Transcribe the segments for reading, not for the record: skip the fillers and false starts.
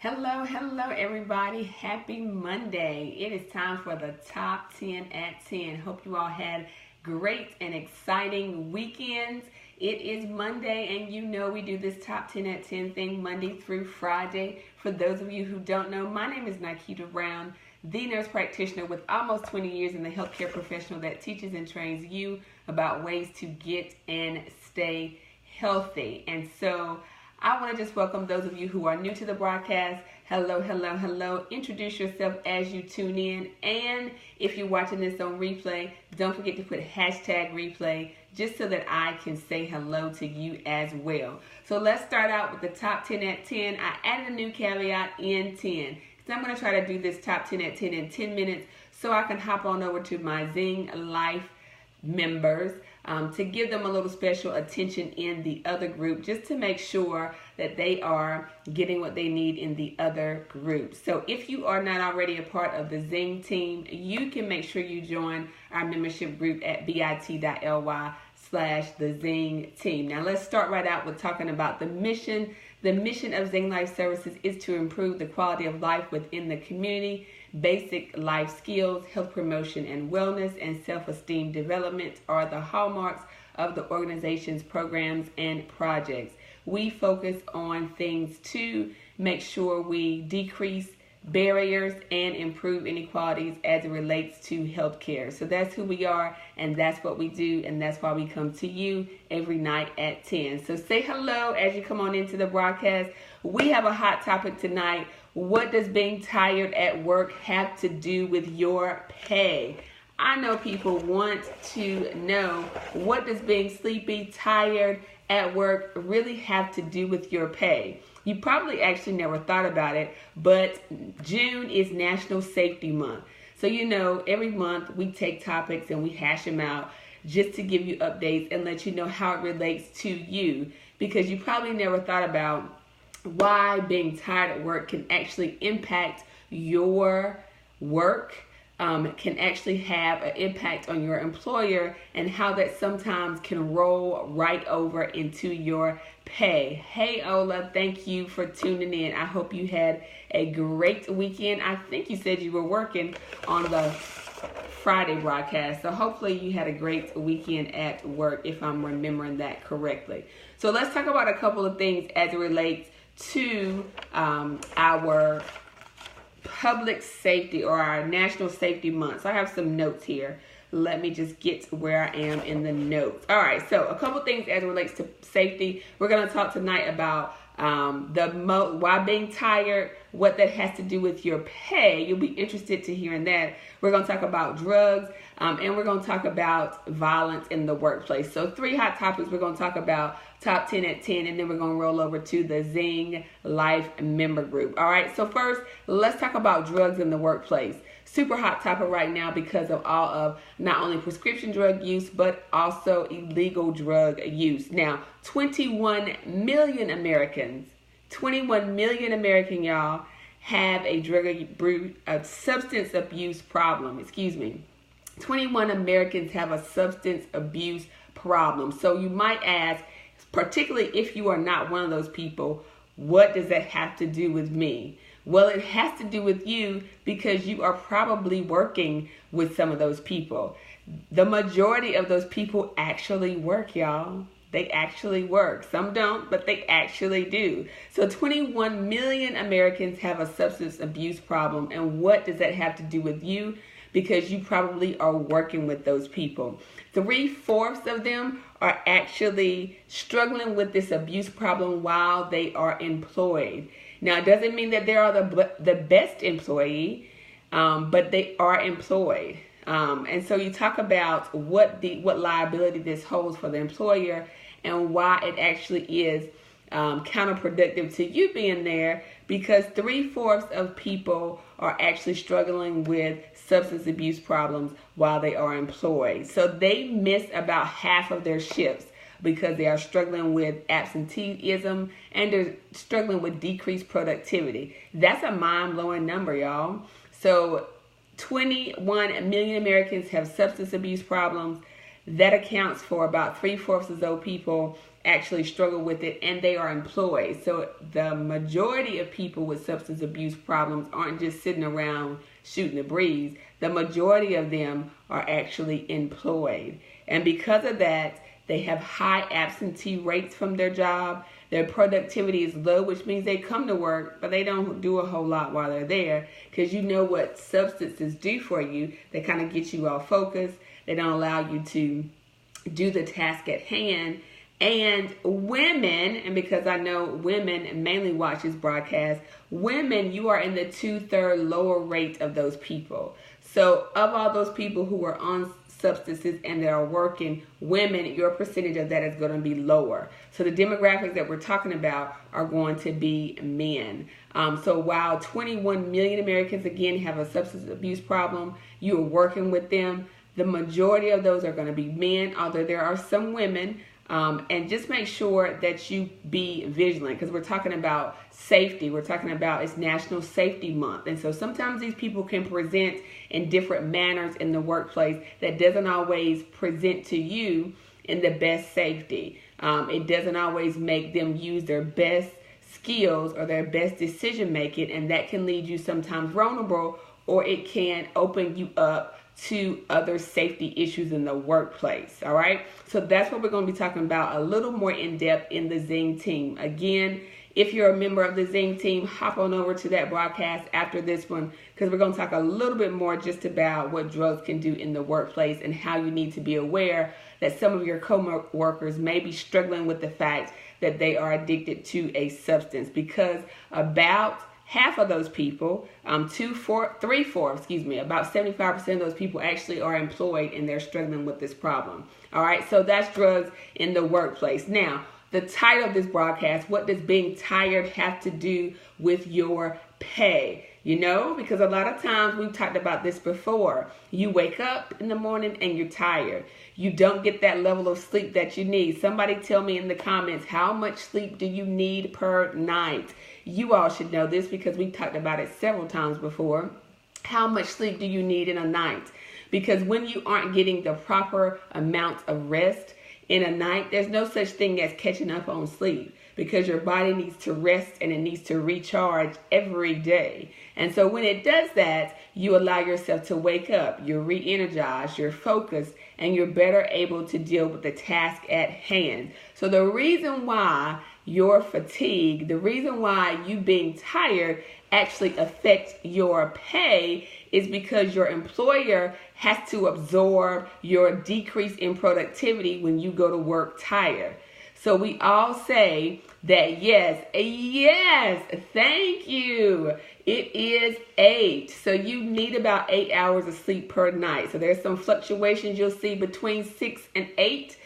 Hello, everybody. Happy Monday. It is time for the Top 10 at 10. Hope you all had great and exciting weekends. It is Monday, and you know we do this Top 10 at 10 thing Monday through Friday. For those of you who don't know, my name is Nikita Brown, the nurse practitioner with almost 20 years in the healthcare professional that teaches and trains you about ways to get and stay healthy. And so I want to just welcome those of you who are new to the broadcast. Hello. Introduce yourself as you tune in. And if you're watching this on replay, don't forget to put hashtag replay just so that I can say hello to you as well. So let's start out with the top 10 at 10. I added a new caveat in 10. So I'm going to try to do this top 10 at 10 in 10 minutes so I can hop on over to my Zing Life members to give them a little special attention in the other group, just to make sure that they are getting what they need in the other group. So if you are not already a part of the Zing team, you can make sure you join our membership group at bit.ly/the Zing team. Now let's start right out with talking about the mission. The mission of Zing Life Services is to improve the quality of life within the community. Basic life skills, health promotion and wellness, and self-esteem development are the hallmarks of the organization's programs and projects. We focus on things to make sure we decrease barriers and improve inequalities as it relates to healthcare. So that's who we are, and that's what we do, and that's why we come to you every night at 10. So say hello as you come on into the broadcast. We have a hot topic tonight. What does being tired at work have to do with your pay? I know people want to know, what does being sleepy, tired at work really have to do with your pay? You probably actually never thought about it, but June is National Safety Month. So you know, every month we take topics and we hash them out just to give you updates and let you know how it relates to you, because you probably never thought about why being tired at work can actually impact your work, can actually have an impact on your employer, and how that sometimes can roll right over into your pay. Hey Ola, thank you for tuning in. I hope you had a great weekend. I think you said you were working on the Friday broadcast, so hopefully you had a great weekend at work, if I'm remembering that correctly. So let's talk about a couple of things as it relates to our public safety, or our National Safety Month. So I have some notes here. Let me just get to where I am in the notes. All right, so a couple things as it relates to safety. We're going to talk tonight about why being tired, what that has to do with your pay. You'll be interested to hearing that. We're going to talk about drugs, and we're going to talk about violence in the workplace. So 3 hot topics. We're going to talk about top 10 at 10, and then we're going to roll over to the Zing Life member group. All right, so first, let's talk about drugs in the workplace. Super hot topic right now because of all of not only prescription drug use, but also illegal drug use. Now, 21 million Americans, y'all, have a substance abuse problem. 21 Americans have a substance abuse problem. So you might ask, particularly if you are not one of those people, what does that have to do with me? Well, it has to do with you because you are probably working with some of those people. The majority of those people actually work, y'all. They actually work. Some don't, but they actually do. So 21 million Americans have a substance abuse problem. And what does that have to do with you? Because you probably are working with those people. 3/4 of them are actually struggling with this abuse problem while they are employed. Now, it doesn't mean that they are the best employee, but they are employed. And so you talk about what liability this holds for the employer, and why it actually is counterproductive to you being there, because 3/4 of people are actually struggling with substance abuse problems while they are employed. So they miss about half of their shifts because they are struggling with absenteeism and they're struggling with decreased productivity. That's a mind-blowing number, y'all. So 21 million Americans have substance abuse problems. That accounts for about 3/4 of those people actually struggle with it, and they are employed. So the majority of people with substance abuse problems aren't just sitting around shooting the breeze. The majority of them are actually employed. And because of that, they have high absentee rates from their job. Their productivity is low, which means they come to work, but they don't do a whole lot while they're there, because you know what substances do for you. They kind of get you off focus. They don't allow you to do the task at hand. And women, and because I know women mainly watch this broadcast, women, you are in the 2/3 lower rate of those people. So of all those people who are on substances and that are working, women, your percentage of that is going to be lower. So the demographics that we're talking about are going to be men. So while 21 million Americans, again, have a substance abuse problem, you are working with them. The majority of those are going to be men, although there are some women. And just make sure that you be vigilant, because we're talking about safety. We're talking about it's National Safety Month. And so sometimes these people can present in different manners in the workplace that doesn't always present to you in the best safety. It doesn't always make them use their best skills or their best decision making, and that can lead you sometimes vulnerable, or it can open you up to other safety issues in the workplace. All right, so that's what we're going to be talking about a little more in depth in the Zing team. Again, if you're a member of the Zing team, hop on over to that broadcast after this one, because we're going to talk a little bit more just about what drugs can do in the workplace and how you need to be aware that some of your co-workers may be struggling with the fact that they are addicted to a substance, because about half of those people, about 75% of those people actually are employed and they're struggling with this problem. All right, so that's drugs in the workplace. Now, the title of this broadcast, what does being tired have to do with your pay? You know, because a lot of times, we've talked about this before. You wake up in the morning and you're tired. You don't get that level of sleep that you need. Somebody tell me in the comments, how much sleep do you need per night? You all should know this because we've talked about it several times before. How much sleep do you need in a night? Because when you aren't getting the proper amount of rest in a night, there's no such thing as catching up on sleep, because your body needs to rest and it needs to recharge every day. And so when it does that, you allow yourself to wake up, you're re-energized, you're focused, and you're better able to deal with the task at hand. So the reason why your fatigue, the reason why you being tired actually affects your pay is because your employer has to absorb your decrease in productivity when you go to work tired. So we all say that yes, thank you. It is 8. So you need about 8 hours of sleep per night. So there's some fluctuations you'll see between 6 and 8.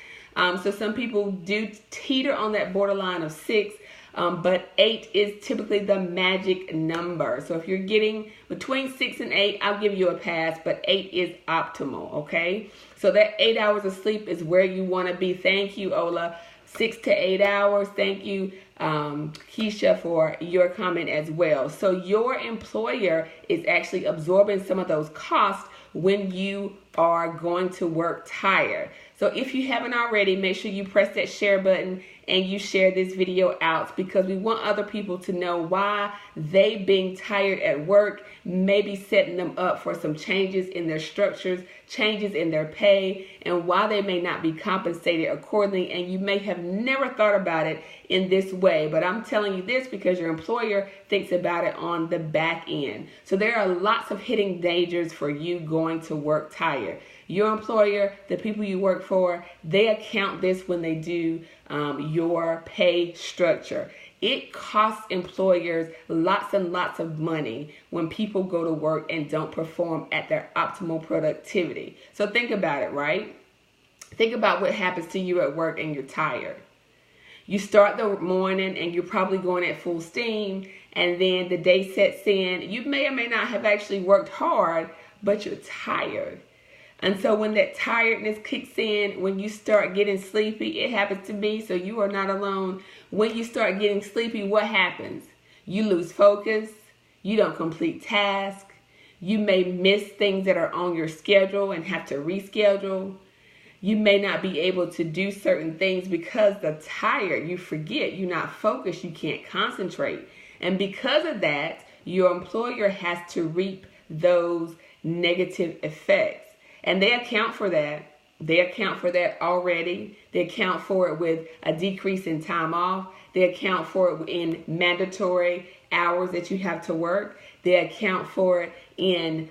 So some people do teeter on that borderline of 6, but 8 is typically the magic number. So if you're getting between 6 and 8, I'll give you a pass, but 8 is optimal, okay? So that 8 hours of sleep is where you want to be. Thank you, Ola. 6 to 8 hours. Thank you, Keisha, for your comment as well. So your employer is actually absorbing some of those costs when you are going to work tired. So if you haven't already, make sure you press that share button and you share this video out, because we want other people to know why they being tired at work may be setting them up for some changes in their structures, changes in their pay, and why they may not be compensated accordingly. And you may have never thought about it in this way, but I'm telling you this because your employer thinks about it on the back end. So there are lots of hidden dangers for you going to work tired. Your employer, the people you work for, they account this when they do your pay structure. It costs employers lots and lots of money when people go to work and don't perform at their optimal productivity. So think about it, right? Think about what happens to you at work and you're tired. You start the morning and you're probably going at full steam, and then the day sets in. You may or may not have actually worked hard, but you're tired. And so when that tiredness kicks in, when you start getting sleepy, it happens to me, so you are not alone. When you start getting sleepy, what happens? You lose focus. You don't complete tasks. You may miss things that are on your schedule and have to reschedule. You may not be able to do certain things because they're tired. You forget, you're not focused, you can't concentrate. And because of that, your employer has to reap those negative effects. And they account for that. They account for that already. They account for it with a decrease in time off. They account for it in mandatory hours that you have to work. They account for it in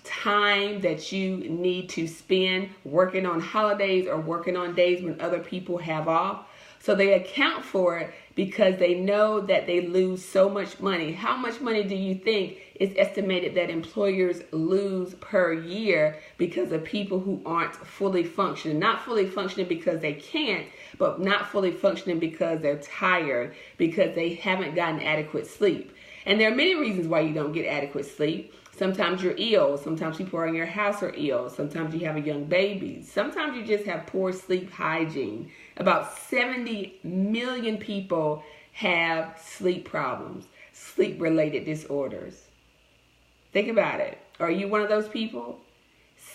time that you need to spend working on holidays or working on days when other people have off. So they account for it because they know that they lose so much money. How much money do you think is estimated that employers lose per year because of people who aren't fully functioning? Not fully functioning because they can't, but not fully functioning because they're tired, because they haven't gotten adequate sleep. And there are many reasons why you don't get adequate sleep. Sometimes you're ill. Sometimes people in your house are ill. Sometimes you have a young baby. Sometimes you just have poor sleep hygiene. About 70 million people have sleep problems, sleep-related disorders. Think about it. Are you one of those people?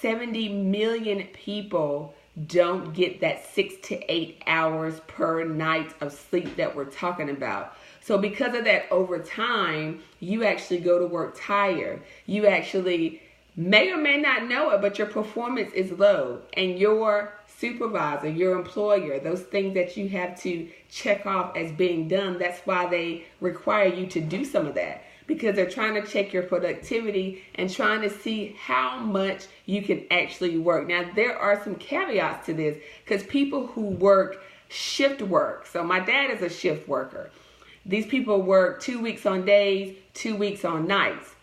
70 million people don't get that 6 to 8 hours per night of sleep that we're talking about. So because of that, over time, you actually go to work tired. You actually may or may not know it, but your performance is low. And your supervisor, your employer, those things that you have to check off as being done, that's why they require you to do some of that. Because they're trying to check your productivity and trying to see how much you can actually work. Now, there are some caveats to this because people who work shift work. So my dad is a shift worker. These people work 2 weeks on days, 2 weeks on nights.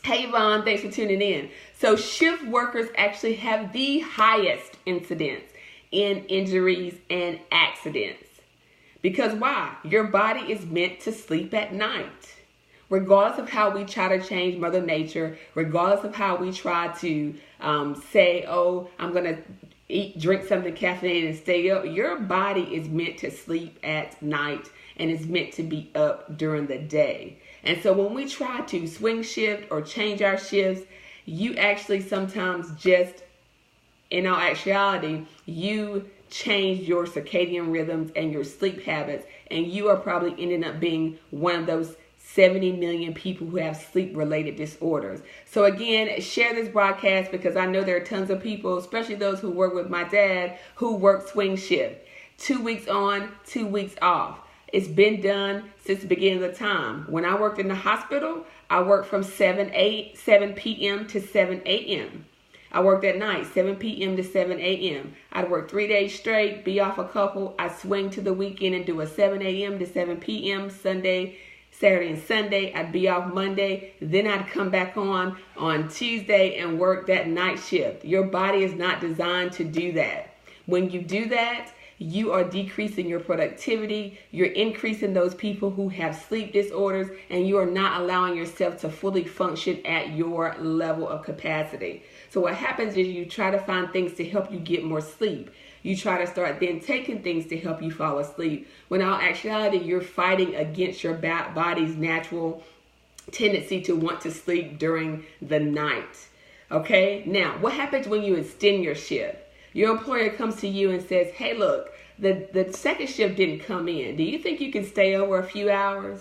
Hey, Yvonne, thanks for tuning in. So shift workers actually have the highest incidence in injuries and accidents. Because why? Your body is meant to sleep at night. Regardless of how we try to change Mother Nature, regardless of how we try to say, oh, I'm going to drink something caffeinated and stay up, your body is meant to sleep at night and is meant to be up during the day. And so when we try to swing shift or change our shifts, you actually sometimes just, in all actuality, you change your circadian rhythms and your sleep habits, and you are probably ending up being one of those 70 million people who have sleep-related disorders. So again, share this broadcast because I know there are tons of people, especially those who work with my dad, who work swing shift. 2 weeks on, 2 weeks off. It's been done since the beginning of the time. When I worked in the hospital, I worked from 7 p.m. to 7 a.m. I worked at night, 7 p.m. to 7 a.m. I'd work 3 days straight, be off a couple. I'd swing to the weekend and do a 7 a.m. to 7 p.m. Sunday, Saturday, and Sunday. I'd be off Monday. Then I'd come back on Tuesday and work that night shift. Your body is not designed to do that. When you do that, you are decreasing your productivity, you're increasing those people who have sleep disorders, and you are not allowing yourself to fully function at your level of capacity. So what happens is you try to find things to help you get more sleep. You try to start then taking things to help you fall asleep, when in all actuality, you're fighting against your body's natural tendency to want to sleep during the night. Okay? Now, what happens when you extend your shift? Your employer comes to you and says, hey, look, the second shift didn't come in. Do you think you can stay over a few hours?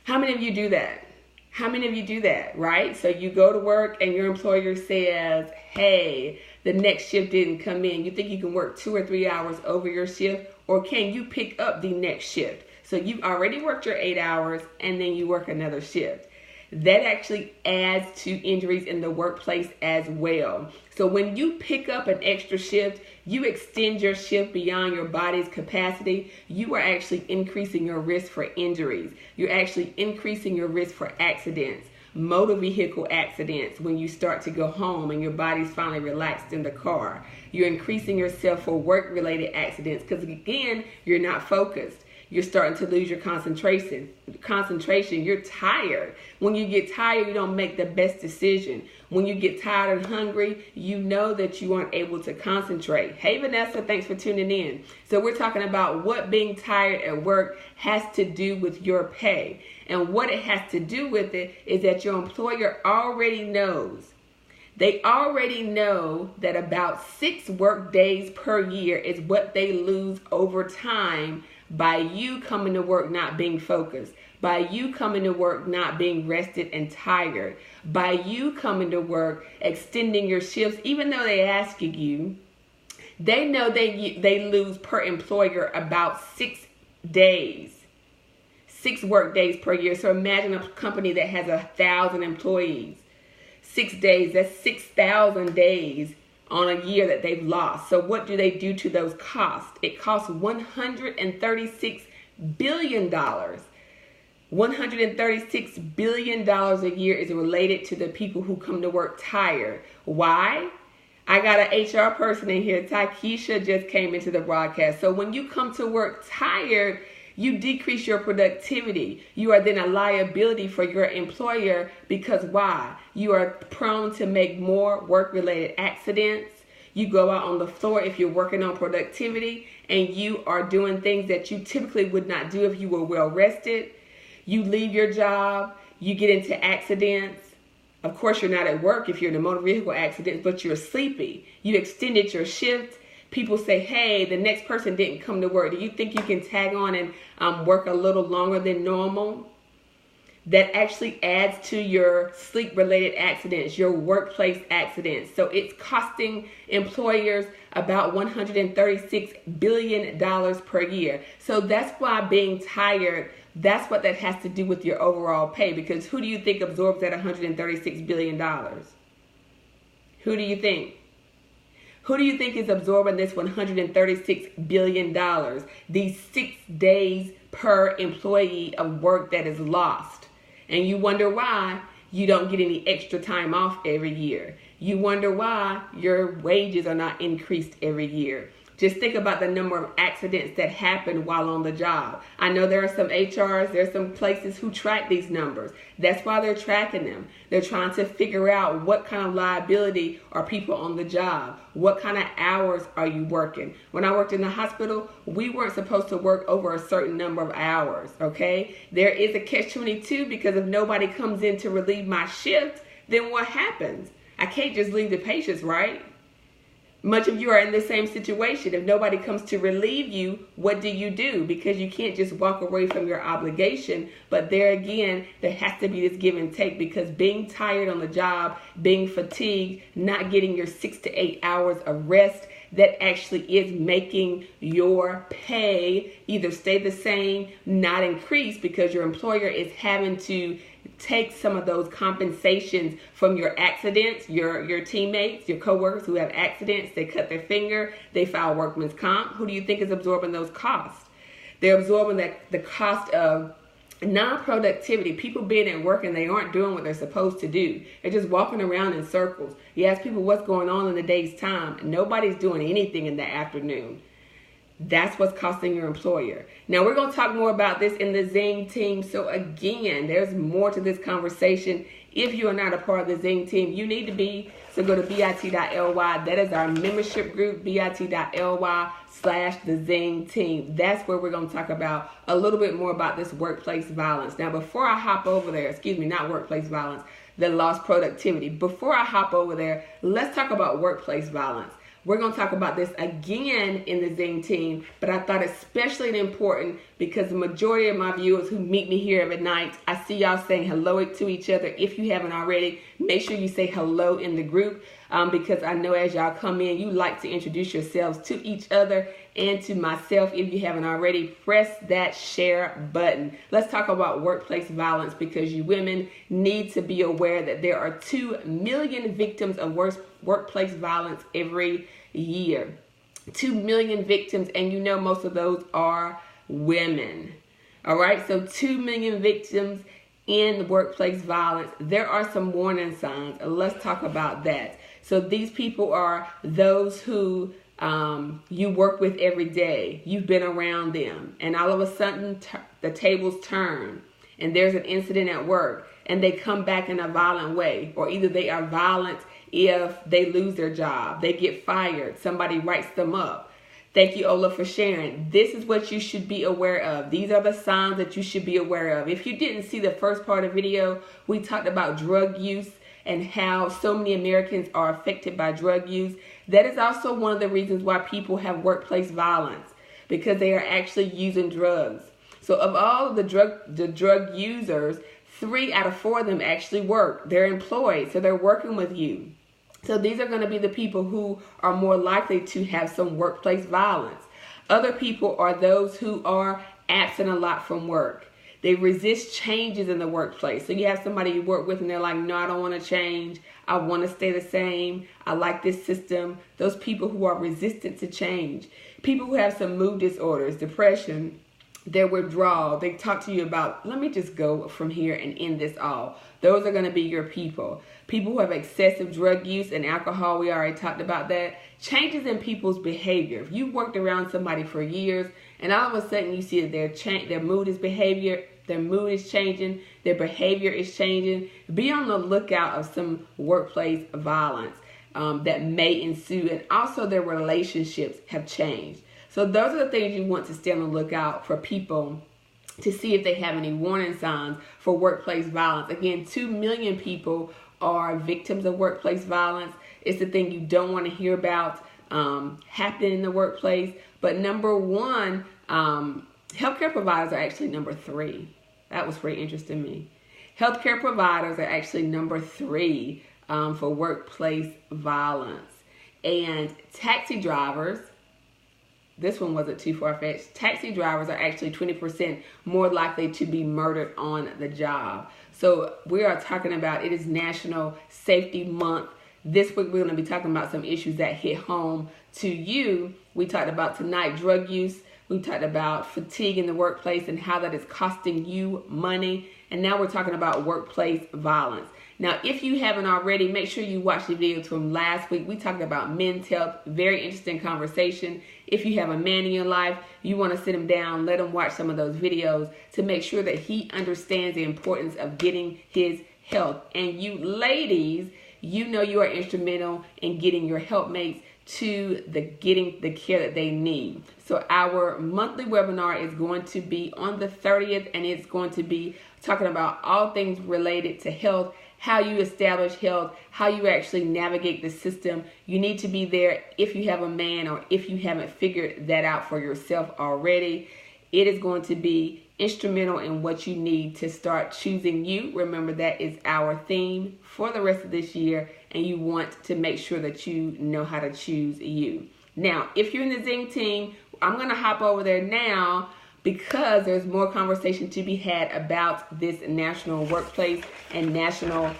How many of you do that? How many of you do that, right? So you go to work and your employer says, hey, the next shift didn't come in. You think you can work 2 or 3 hours over your shift, or can you pick up the next shift? So you've already worked your 8 hours and then you work another shift. That actually adds to injuries in the workplace as well. So when you pick up an extra shift, you extend your shift beyond your body's capacity, you are actually increasing your risk for injuries. You're actually increasing your risk for accidents, motor vehicle accidents when you start to go home and your body's finally relaxed in the car. You're increasing yourself for work-related accidents because, again, you're not focused. You're starting to lose your concentration. You're tired. When you get tired, you don't make the best decision. When you get tired and hungry, you know that you aren't able to concentrate. Hey, Vanessa, thanks for tuning in. So we're talking about what being tired at work has to do with your pay. And what it has to do with it is that your employer already knows They already know that about 6 work days per year is what they lose over time by you coming to work not being focused, by you coming to work not being rested and tired, by you coming to work extending your shifts, even though they ask you. They know they lose per employer about 6 days, 6 work days per year. So imagine a company that has 1,000 employees. 6 days, that's 6,000 days on a year that they've lost. So what do they do to those costs? It costs $136 billion. $136 billion a year is related to the people who come to work tired. Why? I got an HR person in here. Takesha just came into the broadcast. So when you come to work tired, you decrease your productivity. You are then a liability for your employer because why? You are prone to make more work-related accidents. You go out on the floor if you're working on productivity, and you are doing things that you typically would not do if you were well rested. You leave your job, you get into accidents. Of course, you're not at work if you're in a motor vehicle accident, but you're sleepy. You extended your shift. People say, hey, the next person didn't come to work. Do you think you can tag on and work a little longer than normal? That actually adds to your sleep-related accidents, your workplace accidents. So it's costing employers about $136 billion per year. So that's why being tired, that's what that has to do with your overall pay. Because who do you think absorbs that $136 billion? Who do you think? Who do you think is absorbing this $136 billion? These 6 days per employee of work that is lost. And you wonder why you don't get any extra time off every year. You wonder why your wages are not increased every year. Just think about the number of accidents that happen while on the job. I know there are some HRs, there's some places who track these numbers. That's why they're tracking them. They're trying to figure out what kind of liability are people on the job. What kind of hours are you working? When I worked in the hospital, we weren't supposed to work over a certain number of hours, okay? There is a catch-22 because if nobody comes in to relieve my shift, then what happens? I can't just leave the patients, right? Much of you are in the same situation. If nobody comes to relieve you, what do? Because you can't just walk away from your obligation. But there again, there has to be this give and take because being tired on the job, being fatigued, not getting your 6 to 8 hours of rest, that actually is making your pay either stay the same, not increase because your employer is having to take some of those compensations from your accidents, your teammates, your coworkers who have accidents, they cut their finger, they file workman's comp. Who do you think is absorbing those costs? They're absorbing the cost of non-productivity, people being at work and they aren't doing what they're supposed to do. They're just walking around in circles. You ask people what's going on in the day's time, and nobody's doing anything in the afternoon. That's what's costing your employer. Now, we're going to talk more about this in the Zing team. So again, there's more to this conversation. If you are not a part of the Zing team, you need to be. So go to bit.ly. That is our membership group, bit.ly/the Zing team. That's where we're going to talk about a little bit more about this workplace violence. Now, before I hop over there, not workplace violence, the lost productivity. Before I hop over there, let's talk about workplace violence. We're going to talk about this again in the Zing team, but I thought especially important because the majority of my viewers who meet me here every night, I see y'all saying hello to each other. If you haven't already, make sure you say hello in the group because I know as y'all come in, you like to introduce yourselves to each other and to myself. If you haven't already, press that share button. Let's talk about workplace violence because you women need to be aware that there are 2 million victims of workplace violence every year. 2 million victims, and you know most of those are women. All right, so 2 million victims in workplace violence. There are some warning signs. Let's talk about that. So these people are those who you work with every day. You've been around them, and all of a sudden the tables turn, and there's an incident at work, and they come back in a violent way, or either they are violent if they lose their job, they get fired, somebody writes them up. Thank you, Ola, for sharing. This is what you should be aware of. These are the signs that you should be aware of. If you didn't see the first part of the video, we talked about drug use and how so many Americans are affected by drug use. That is also one of the reasons why people have workplace violence, because they are actually using drugs. So of all of the drug users, 3 out of 4 of them actually work. They're employed, so they're working with you. So these are going to be the people who are more likely to have some workplace violence. Other people are those who are absent a lot from work. They resist changes in the workplace. So you have somebody you work with and they're like, no, I don't want to change. I want to stay the same. I like this system. Those people who are resistant to change. People who have some mood disorders, depression, their withdrawal. They talk to you about, let me just go from here and end this all. Those are going to be your people. People who have excessive drug use and alcohol, we already talked about that. Changes in people's behavior. If you worked around somebody for years and all of a sudden you see that their mood is changing, their behavior is changing, be on the lookout of some workplace violence that may ensue, and also their relationships have changed. So those are the things you want to stay on the lookout for people to see if they have any warning signs for workplace violence. Again, 2 million people are victims of workplace violence. It's the thing you don't want to hear about happening in the workplace. But number 1, healthcare providers are actually number 3. That was pretty interesting to me. Healthcare providers are actually number 3 for workplace violence. And taxi drivers, this one wasn't too far-fetched. Taxi drivers are actually 20% more likely to be murdered on the job. So we are talking about, it is National Safety Month. This week we're going to be talking about some issues that hit home to you. We talked about tonight drug use. We talked about fatigue in the workplace and how that is costing you money. And now we're talking about workplace violence. Now, if you haven't already, make sure you watch the videos from last week. We talked about men's health. Very interesting conversation. If you have a man in your life, you want to sit him down, let him watch some of those videos to make sure that he understands the importance of getting his health. And you ladies, you know you are instrumental in getting your helpmates to getting the care that they need. So our monthly webinar is going to be on the 30th, and it's going to be talking about all things related to health, how you establish health, how you actually navigate the system. You need to be there if you have a man or if you haven't figured that out for yourself already. It is going to be instrumental in what you need to start choosing you. Remember, that is our theme for the rest of this year, and you want to make sure that you know how to choose you. Now, if you're in the Zing team, I'm going to hop over there now because there's more conversation to be had about this National Workplace and National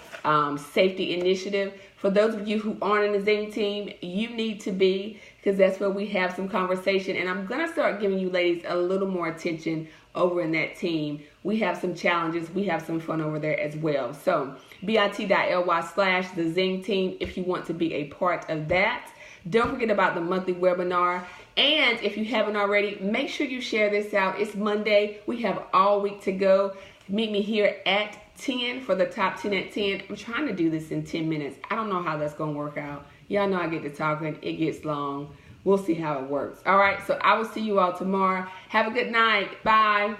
Safety Initiative. For those of you who aren't in the Zing team, you need to be, because that's where we have some conversation. And I'm going to start giving you ladies a little more attention over in that team. We have some challenges. We have some fun over there as well. So bit.ly/the Zing team if you want to be a part of that. Don't forget about the monthly webinar. And if you haven't already, make sure you share this out. It's Monday. We have all week to go. Meet me here at 10 for the top 10 at 10. I'm trying to do this in 10 minutes. I don't know how that's going to work out. Y'all know I get to talking. It gets long. We'll see how it works. All right, so I will see you all tomorrow. Have a good night. Bye.